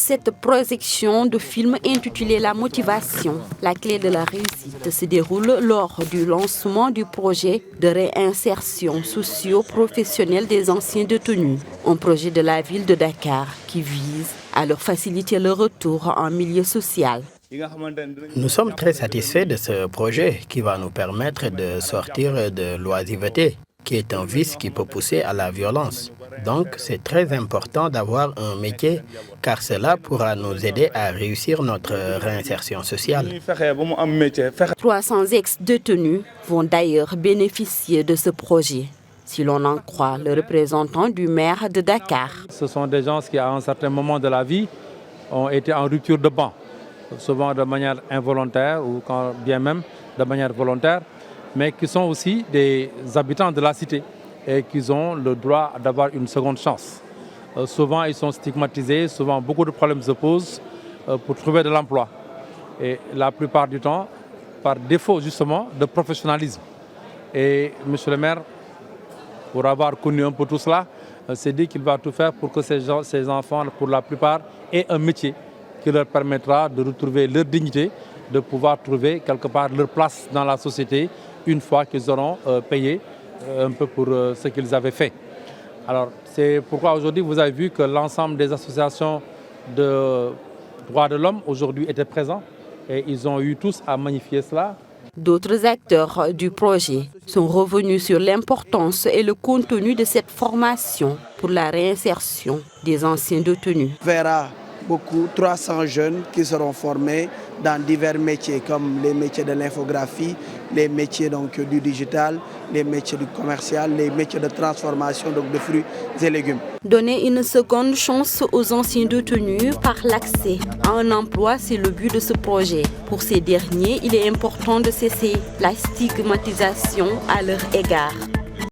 cette projection de film intitulée La motivation, la clé de la réussite se déroule lors du lancement du projet de réinsertion socio-professionnelle des anciens détenus, un projet de la ville de Dakar qui vise à leur faciliter le retour en milieu social. Nous sommes très satisfaits de ce projet qui va nous permettre de sortir de l'oisiveté, qui est un vice qui peut pousser à la violence. Donc, c'est très important d'avoir un métier, car cela pourra nous aider à réussir notre réinsertion sociale. 300 ex-détenus vont d'ailleurs bénéficier de ce projet, si l'on en croit le représentant du maire de Dakar. Ce sont des gens qui, à un certain moment de la vie, ont été en rupture de banc, souvent de manière involontaire ou quand bien même de manière volontaire, mais qui sont aussi des habitants de la cité et qui ont le droit d'avoir une seconde chance. Souvent, ils sont stigmatisés, souvent beaucoup de problèmes se posent pour trouver de l'emploi. Et la plupart du temps, par défaut justement de professionnalisme. Et M. le maire, pour avoir connu un peu tout cela, s'est dit qu'il va tout faire pour que ces enfants, pour la plupart, aient un métier qui leur permettra de retrouver leur dignité, de pouvoir trouver quelque part leur place dans la société une fois qu'ils auront payé un peu pour ce qu'ils avaient fait. Alors, c'est pourquoi aujourd'hui vous avez vu que l'ensemble des associations de droits de l'homme aujourd'hui étaient présents et ils ont eu tous à magnifier cela. D'autres acteurs du projet sont revenus sur l'importance et le contenu de cette formation pour la réinsertion des anciens détenus. Beaucoup, 300 jeunes qui seront formés dans divers métiers comme les métiers de l'infographie, les métiers donc, du digital, les métiers du commercial, les métiers de transformation donc, de fruits et légumes. Donner une seconde chance aux anciens détenus par l'accès à un emploi, c'est le but de ce projet. Pour ces derniers, il est important de cesser la stigmatisation à leur égard.